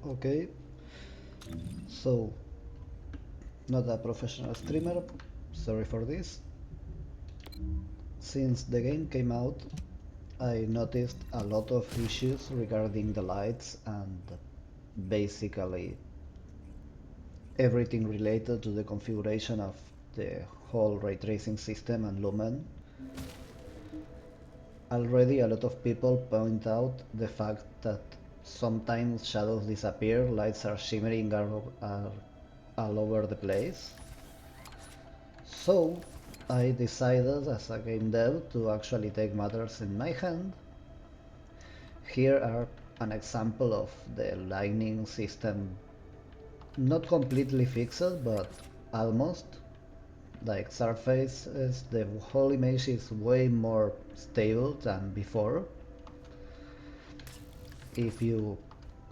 Okay, so not a professional streamer, sorry for this. Since the game came out, I noticed a lot of issues regarding the lights and basically everything related to the configuration of the whole ray tracing system and Lumen. Already a lot of people point out the fact that sometimes shadows disappear, lights are shimmering all over the place. So I decided as a game dev to actually take matters in my hand. Here are an example of the lighting system, not completely fixed, but almost. Like surfaces, the whole image is way more stable than before. If you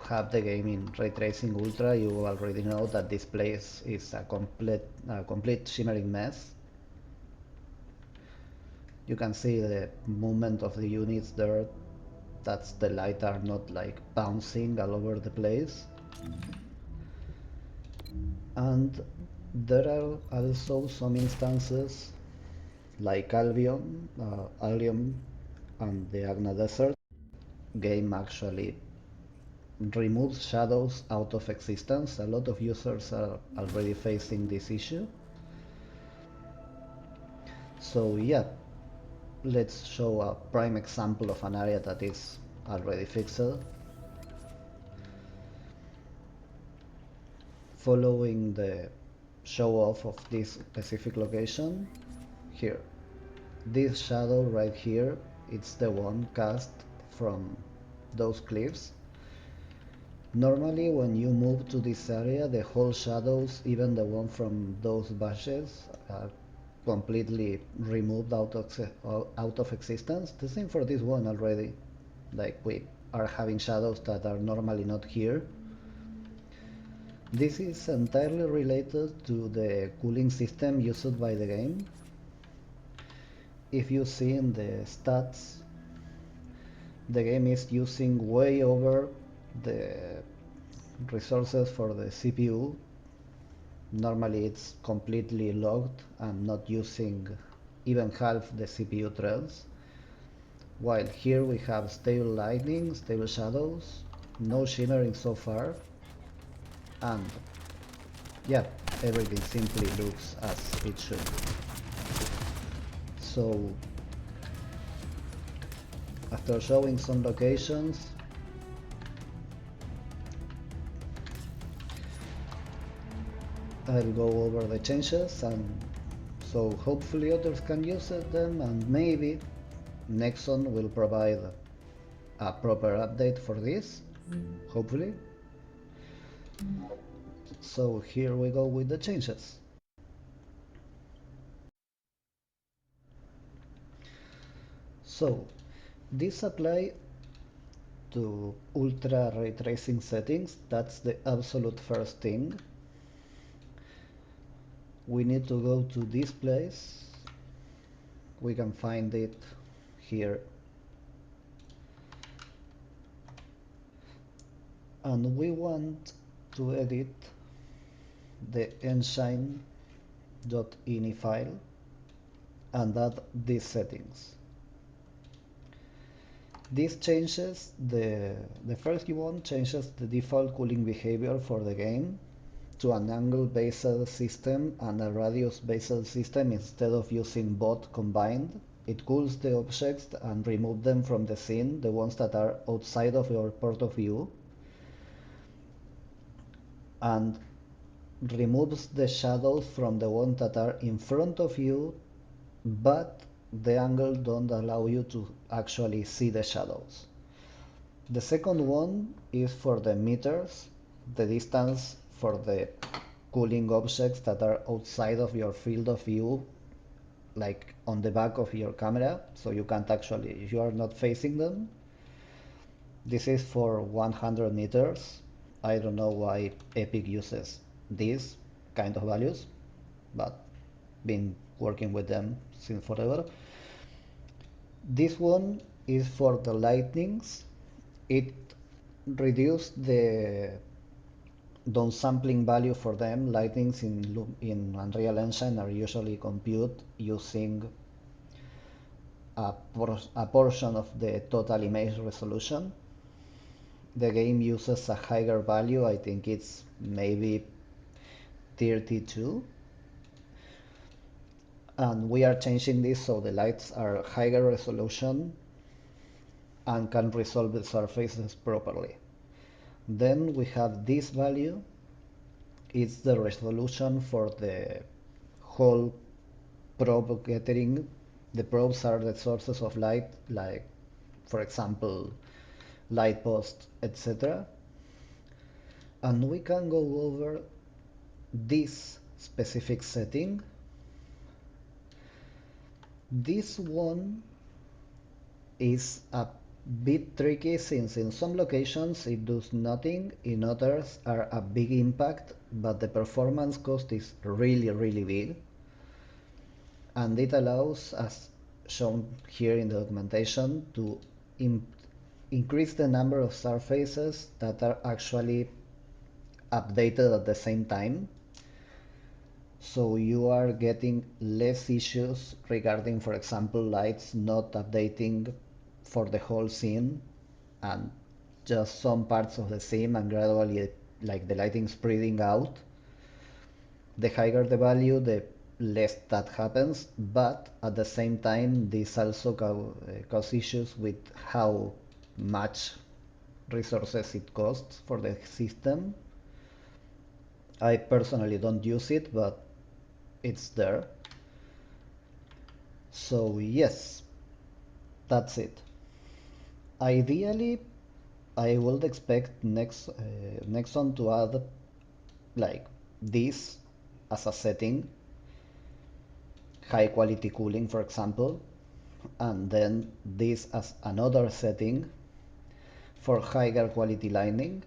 have the game in Ray Tracing Ultra, you already know that this place is a complete shimmering mess. You can see the movement of the units there. That's the light are not like bouncing all over the place. And there are also some instances like Albion and the Agna Desert. Game actually removes shadows out of existence. A lot of users are already facing this issue. So yeah, let's show a prime example of an area that is already fixed. Following the show off of this specific location, here, this shadow right here, it's the one cast from those cliffs. Normally when you move to this area, the whole shadows, even the one from those bushes, are completely removed out of existence. The same for this one already. Like we are having shadows that are normally not here. This is entirely related to the cooling system used by the game. If you see in the stats, the game is using way over the resources for the CPU. Normally it's completely locked and not using even half the CPU threads. While here we have stable lighting, stable shadows, no shimmering so far, and yeah, everything simply looks as it should. So after showing some locations, I'll go over the changes, and so hopefully others can use them, and maybe Nexon will provide a proper update for this, hopefully. So here we go with the changes. So this apply to ultra ray tracing settings. That's the absolute first thing. We need to go to this place. We can find it here. And we want to edit the Engine.ini file and add these settings. This changes the first one changes the default cooling behavior for the game to an angle-based system and a radius-based system instead of using both combined. It cools the objects and removes them from the scene, the ones that are outside of your port of view, and removes the shadows from the ones that are in front of you, but the angle don't allow you to actually see the shadows. The second one is for the meters, the distance for the cooling objects that are outside of your field of view, like on the back of your camera, so you can't actually, if you are not facing them. This is for 100 meters. I don't know why Epic uses these kind of values, but been working with them since forever. This one is for the lightnings. It reduced downsampling value for them, lightings in Unreal Engine are usually computed using a portion of the total image resolution. The game uses a higher value, I think it's maybe 32, and we are changing this so the lights are higher resolution and can resolve the surfaces properly. Then we have this value, it's the resolution for the whole probe gathering. The probes are the sources of light, like for example light post, etc. And we can go over this specific setting. This one is a bit tricky since in some locations it does nothing, in others are a big impact, but the performance cost is really big. And it allows, as shown here in the documentation, to increase the number of surfaces that are actually updated at the same time. So you are getting less issues regarding, for example, lights not updating for the whole scene and just some parts of the scene and gradually like the lighting spreading out. The higher the value, the less that happens, but at the same time this also causes issues with how much resources it costs for the system. I personally don't use it, but it's there. So yes, that's it. Ideally, I would expect Nexon to add like this as a setting, high quality cooling for example, and then this as another setting for higher quality lighting.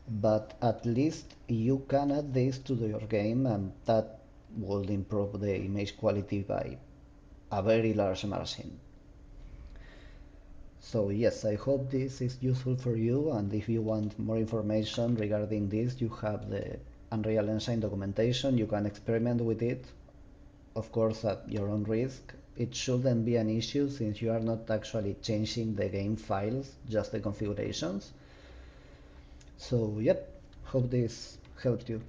But at least you can add this to your game and that will improve the image quality by a very large margin. So yes, I hope this is useful for you, and if you want more information regarding this, you have the Unreal Engine documentation, you can experiment with it, of course at your own risk. It shouldn't be an issue since you are not actually changing the game files, just the configurations. So yep, hope this helped you.